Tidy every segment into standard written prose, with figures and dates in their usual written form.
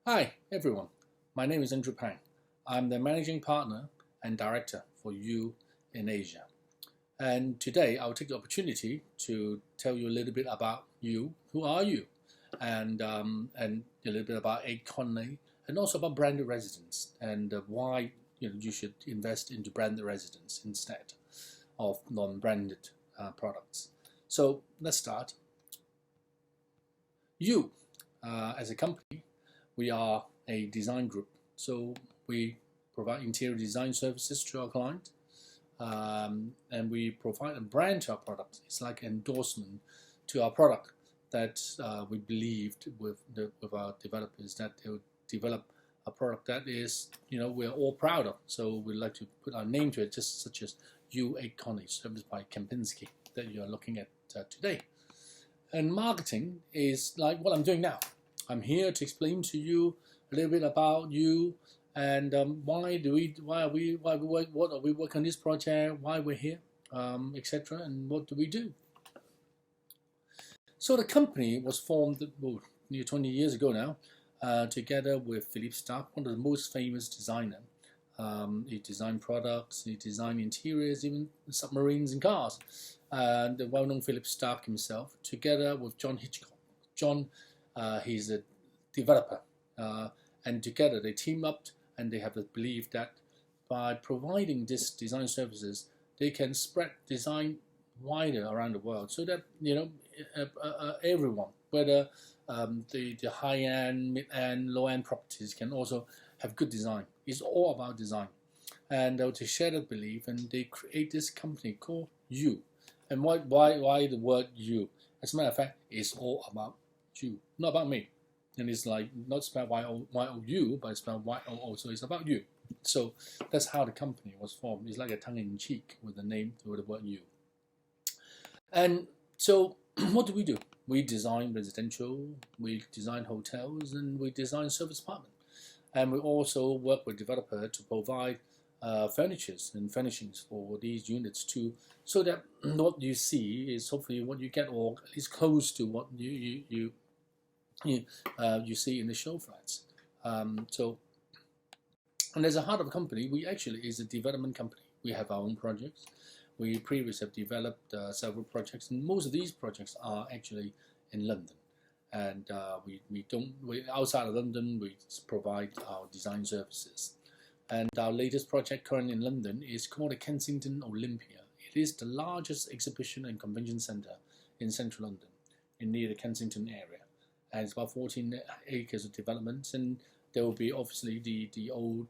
Hi, everyone. My name is Andrew Pang. I'm the managing partner and director for YOO in Asia. And today I'll take the opportunity to tell you a little bit about you. Who are you? And a little bit about Conlay and also about branded residence and why you should invest into branded residence instead of non-branded products. So let's start. YOO, as a company, we are a design group, so we provide interior design services to our client, and we provide a brand to our product. It's like endorsement to our product that we believed with our developers that they would develop a product that is, we're all proud of. So we'd like to put our name to it, just such as YOO Conlay, serviced by Kempinski, that you are looking at today. And marketing is like what I'm doing now. I'm here to explain to you a little bit about YOO and what are we working on this project, why we're here, etc. and what do we do. So the company was formed nearly 20 years ago now, together with Philippe Starck, one of the most famous designers. He designed products, he designed interiors, even submarines and cars. The well-known Philippe Starck himself, together with John Hitchcox. John, he's a developer, and together they team up and they have the belief that by providing this design services, they can spread design wider around the world, so that everyone, whether the high-end, mid-end, low-end properties, can also have good design. It's all about design, and they share that belief, and they create this company called YOO. And why the word YOO? As a matter of fact, it's all about you, not about me. And it's like not spelled Y-O-U, but it's spelled Y-O-O, so it's about you. So that's how the company was formed. It's like a tongue-in-cheek with the name, with the word YOO. And so what do? We design residential, we design hotels, and we design service apartment. And we also work with developer to provide furnitures and furnishings for these units too, so that what you see is hopefully what you get, or at least close to what you see in the show flats. And as a heart of the company, we actually is a development company. We have our own projects. We previously have developed several projects, and most of these projects are actually in London. And we outside of London, we provide our design services. And our latest project currently in London is called the Kensington Olympia. It is the largest exhibition and convention centre in central London, near the Kensington area. And it's about 14 acres of developments, and there will be obviously the old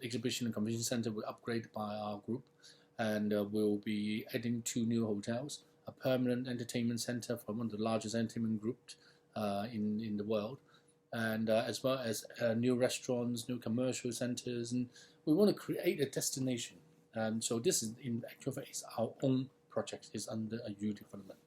exhibition and convention centre will upgrade by our group, and we'll be adding 2 new hotels, a permanent entertainment centre for one of the largest entertainment groups in the world, and as well as new restaurants, new commercial centres, and we want to create a destination. And so this is, in actual fact, is our own project. It's under a YOO development.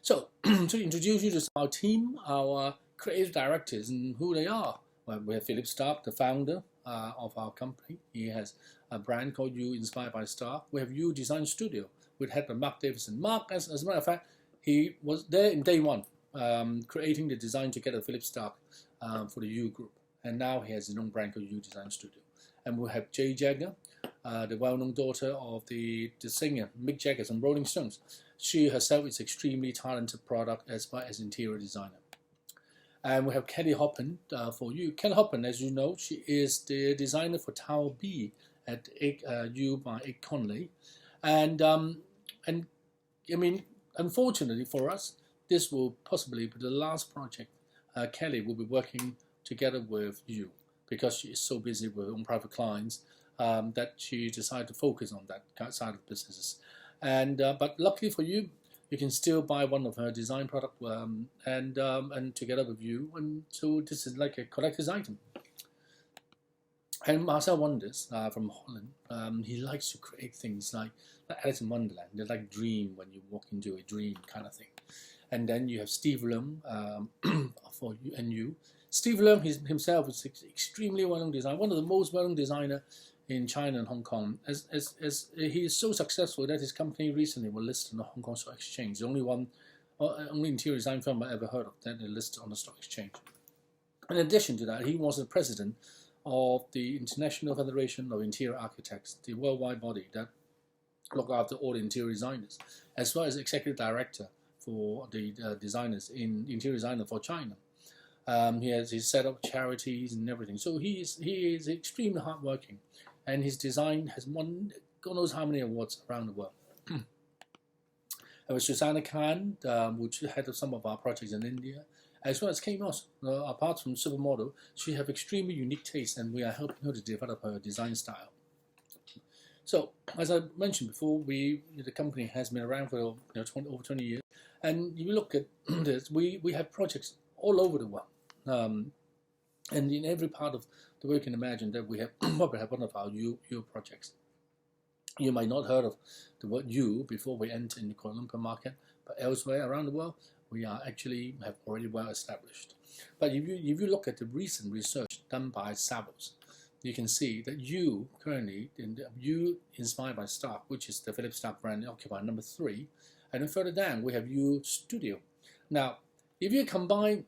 So to introduce you to our team, our creative directors and who they are. Well, we have Philippe Starck, the founder of our company. He has a brand called YOO, inspired by Starck. We have YOO Design Studio, with head by Mark Davison. Mark, as a matter of fact, he was there in day one, creating the design together with Philippe Starck for the YOO group. And now he has his own brand called YOO Design Studio. And we have Jay Jagger, the well-known daughter of the singer Mick Jagger from Rolling Stones. She herself is extremely talented product as well as interior designer. And we have Kelly Hoppen for YOO. Kelly Hoppen, as you know, she is the designer for Tower B at YOO by Conlay. And I mean, unfortunately for us, this will possibly be the last project Kelly will be working together with YOO, because she is so busy with her own private clients that she decided to focus on that side of businesses. And but luckily for you, you can still buy one of her design product and together with YOO, and so this is like a collector's item. And Marcel Wonders from Holland, he likes to create things like Alice in Wonderland. They're like dream, when you walk into a dream kind of thing. And then you have Steve Leung for YOO. Steve Leung himself is extremely well-known designer, one of the most well-known designer in China and Hong Kong. As he is so successful that his company recently was listed on the Hong Kong Stock Exchange. The only interior design firm I ever heard of that is listed on the stock exchange. In addition to that, he was the president of the International Federation of Interior Architects, the worldwide body that look after all the interior designers, as well as executive director for the designers in interior designer for China. He's set up charities and everything. So he is extremely hardworking, and his design has won God knows how many awards around the world. There was Susanna Khan, which head of some of our projects in India, as well as Kate Moss. Apart from supermodel, she has extremely unique taste, and we are helping her to develop her design style. So, as I mentioned before, the company has been around for over 20 years, and if you look at this, we have projects all over the world, and in every part of the world you can imagine that we have probably have one of our YOO projects. You might not heard of the word YOO before we enter in the Kuala Lumpur market, but elsewhere around the world, we are actually have already well established. But if you look at the recent research done by Savills, you can see that YOO currently, YOO inspired by Starck, which is the Philippe Starck brand, occupy number 3, and then further down we have YOO Studio. Now, if you combine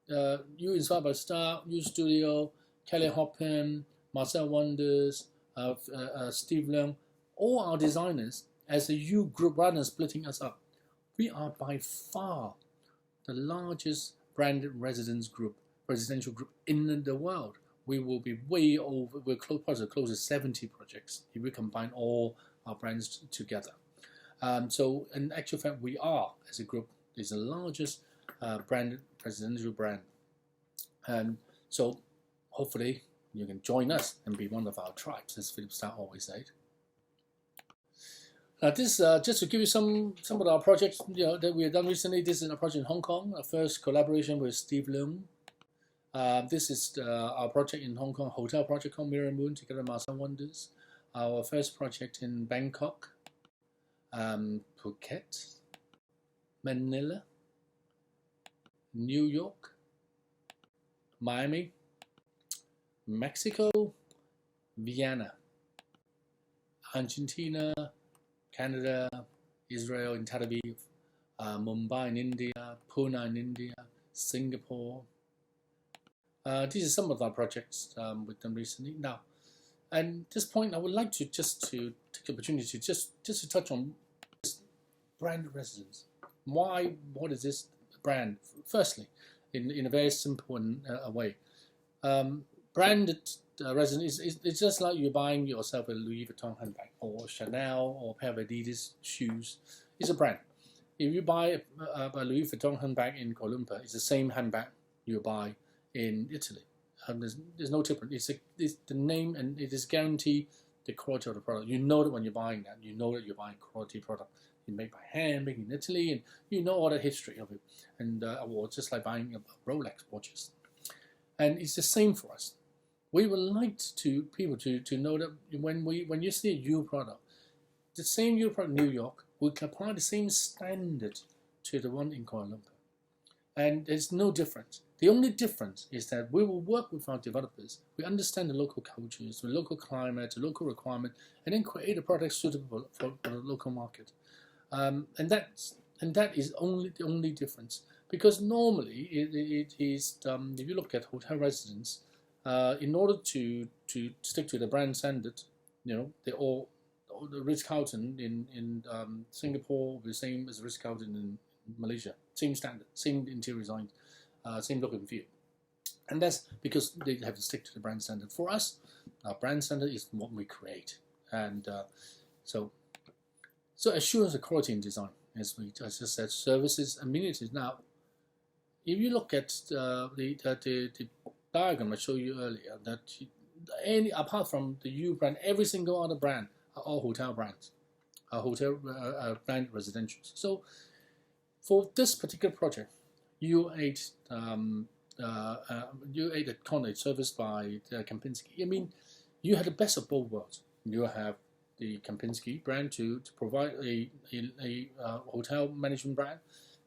YOO inspired by Starck, YOO Studio, Kelly Hoppen, Marcel Wonders, Steve Leung, all our designers as a YOO group rather than splitting us up, we are by far the largest branded residential group in the world. We will be way over, we're close to 70 projects if we combine all our brands together. So in actual fact, we are, as a group, is the largest branded residential brand. And so hopefully you can join us and be one of our tribes, as Philippe Starck always said. Now this, just to give you some of our projects that we have done recently. This is a project in Hong Kong, our first collaboration with Steve Leung. This is our project in Hong Kong, hotel project called Mirror Moon, together with Marcel Wonders. Our first project in Bangkok, Phuket, Manila, New York, Miami, Mexico, Vienna, Argentina, Canada, Israel in Tel Aviv, Mumba in India, Pune in India, Singapore. These are some of our projects we've done recently. Now, at this point, I would like to take the opportunity to touch on this brand residence. Why? What is this brand? Firstly, in a very simple way, branded residence is just like you're buying yourself a Louis Vuitton handbag or Chanel or a pair of Adidas shoes. It's a brand. If you buy a Louis Vuitton handbag in Kuala Lumpur, it's the same handbag you buy in Italy. There's no difference. It's the name, and it is guaranteed the quality of the product. You know that when you're buying that, you know that you're buying quality product. It's made by hand, made in Italy, and you know all the history of it. And or just like buying a Rolex watches. And it's the same for us. We would like people to know that when you see a YOO product, the same YOO product in New York, we can apply the same standard to the one in Kuala Lumpur. And there's no difference. The only difference is that we will work with our developers. We understand the local cultures, the local climate, the local requirement, and then create a product suitable for the local market. And that is the only difference. Because normally it is if you look at hotel residence, in order to stick to the brand standard, they all the Ritz-Carlton in Singapore the same as Ritz-Carlton in Malaysia, same standard, same interior design, same look and feel, and that's because they have to stick to the brand standard. For us, our brand standard is what we create, and so assurance of quality in design, as I just said, services, amenities. Now, if you look at the diagram I showed you earlier, that apart from the YOO brand, every single other brand are all hotel brands, hotel brand residentials. So for this particular project, U8 at Conlay, serviced by Kempinski. I mean, you have the best of both worlds. You have the Kempinski brand to provide a hotel management brand.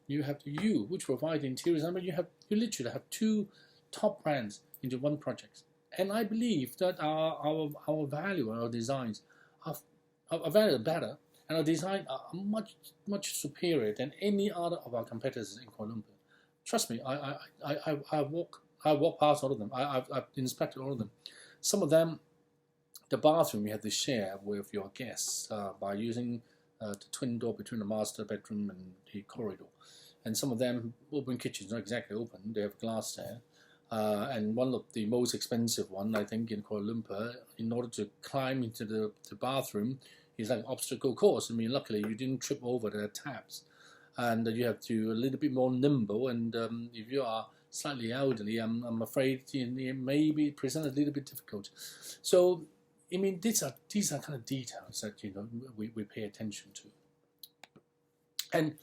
You have the YOO, which provide the interior design. But you literally have two top brands into one project. And I believe that our value, our designs are very better, and our design are much superior than any other of our competitors in Kuala Lumpur. Trust me, I I walked past all of them. I've inspected all of them. Some of them, the bathroom you have to share with your guests by using the twin door between the master bedroom and the corridor. And some of them, open kitchens, not exactly open, they have glass there. And one of the most expensive one, I think, in Kuala Lumpur, in order to climb into the bathroom, is like an obstacle course. I mean, luckily you didn't trip over the taps. And you have to a little bit more nimble. And if you are slightly elderly, I'm afraid it may be present a little bit difficult. So, I mean, these are kind of details that we pay attention to. And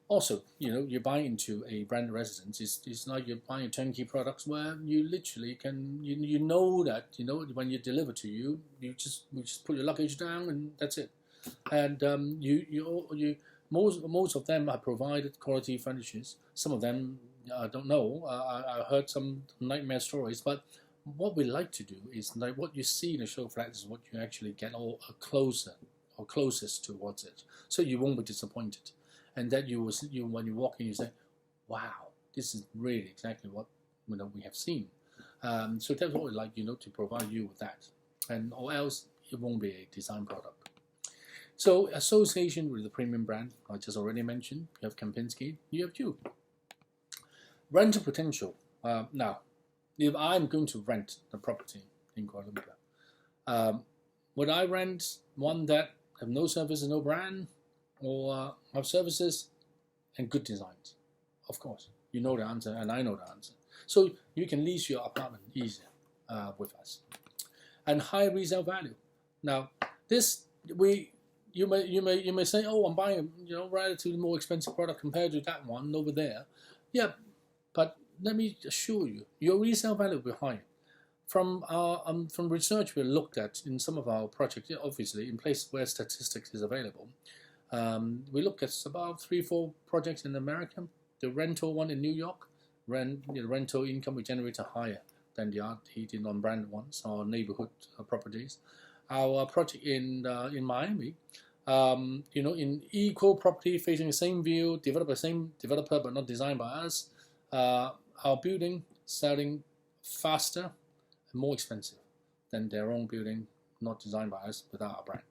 also, you're buying into a brand residence. It's like you're buying turnkey products where you literally can, you know that, when you deliver to you, you just put your luggage down and that's it. And most of them are provided quality furnitures. Some of them, I don't know. I heard some nightmare stories, but what we like to do is like what you see in a show flat is what you actually get closest towards it, so you won't be disappointed. And that when you walk in, you say, "Wow, this is really exactly what we have seen." So that's what we like, to provide you with that, or else it won't be a design product. So association with the premium brand, I just already mentioned. You have Kempinski, you have YOO. Rental potential. Now, if I'm going to rent the property in Kuala Lumpur, would I rent one that have no service and no brand, or have services and good designs? Of course, you know the answer, and I know the answer. So you can lease your apartment easier with us, and high resale value. Now, you may say, oh, I'm buying relatively more expensive product compared to that one over there. Yeah, but let me assure you, your resale value will be higher. From research we looked at in some of our projects, obviously in places where statistics is available. We looked at about 3-4 projects in America. The rental one in New York, rental income we generate higher than the non-branded ones or neighborhood properties. Our project in Miami, in equal property facing the same view, developed by the same developer but not designed by us. Our building selling faster and more expensive than their own building, not designed by us, without our brand,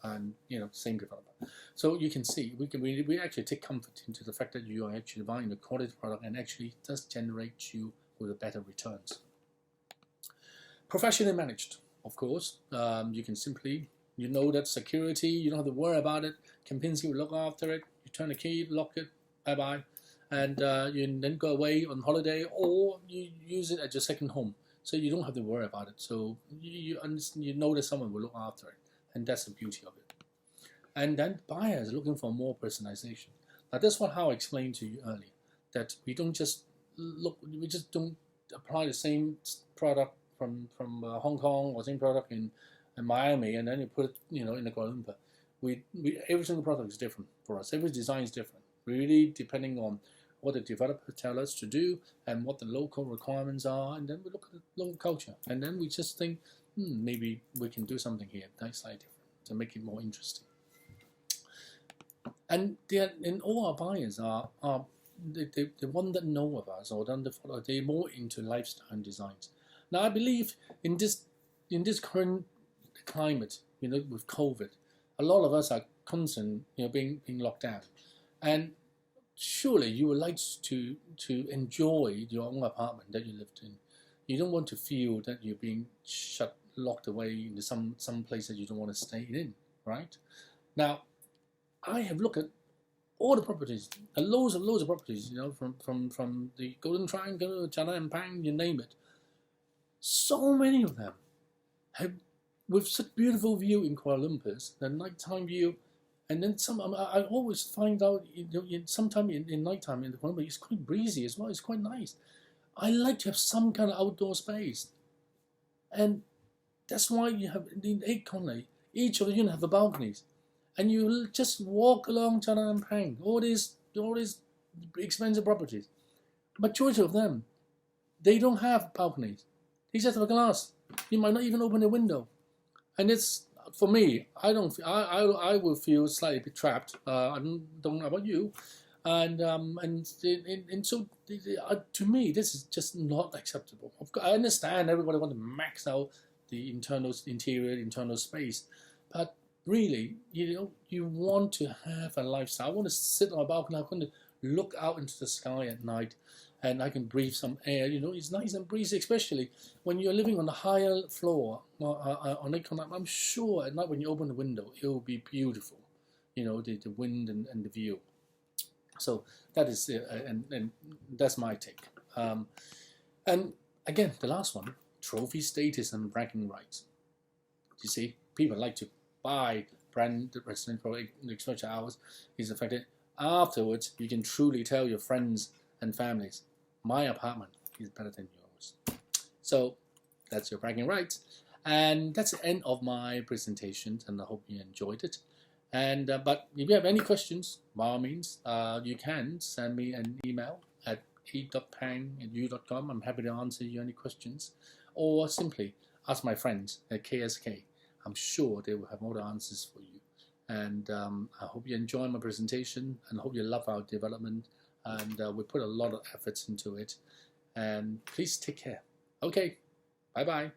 and same developer. So you can see we actually take comfort into the fact that you are actually buying the quality product and actually does generate you with a better returns. Professionally managed, of course. You can simply that security, you don't have to worry about it. Kempinski will look after it. You turn the key, lock it, bye bye. And you then go away on holiday, or you use it as your second home, so you don't have to worry about it. So you know that someone will look after it, and that's the beauty of it. And then buyers are looking for more personalization. Now that's how I explained to you earlier, that we just don't apply the same product from Hong Kong or same product in Miami, and then you put it in the Kuala Lumpur. Every single product is different for us. Every design is different, really depending on what the developer tell us to do and what the local requirements are, and then we look at the local culture, and then we just think, maybe we can do something here that's slightly different to make it more interesting. And all our buyers are the one that know of us, or they're more into lifestyle and designs. Now I believe in this current climate, with COVID, a lot of us are constant, being locked down, and surely you would like to enjoy your own apartment that you lived in. You don't want to feel that you're being locked away into some place that you don't want to stay in, right? Now, I have looked at all the properties, loads of properties, from the Golden Triangle, Jalan Empang, you name it. So many of them have, with such beautiful view in Kuala Lumpur, the nighttime view, and then I always find out, sometime in nighttime in the Kuala Lumpur, it's quite breezy as well. It's quite nice. I like to have some kind of outdoor space, and that's why you have in 8 Conlay, each of the units have the balconies, and you just walk along Jalan Empang, all these expensive properties. Majority of them, they don't have balconies. They just have a glass. You might not even open a window, and it's, for me, I will feel slightly trapped. I don't know about you. And so to me, this is just not acceptable. I understand everybody wants to max out the interior space, but really, you want to have a lifestyle. I want to sit on a balcony. I want to look out into the sky at night, and I can breathe some air. It's nice and breezy, especially when you're living on the higher floor. I'm sure at night when you open the window, it will be beautiful. The wind and the view. So that is, and that's my take. And again, the last one, trophy status and bragging rights. You see, people like to buy brand residential exposure hours. Is the fact that afterwards you can truly tell your friends and families, my apartment is better than yours. So that's your bragging rights. And that's the end of my presentation, and I hope you enjoyed it. And but if you have any questions, by all means, you can send me an email at e.pang@you.com. I'm happy to answer you any questions, or simply ask my friends at KSK. I'm sure they will have all the answers for you. And I hope you enjoy my presentation, and I hope you love our development. And we put a lot of efforts into it. And please take care. Okay, bye-bye.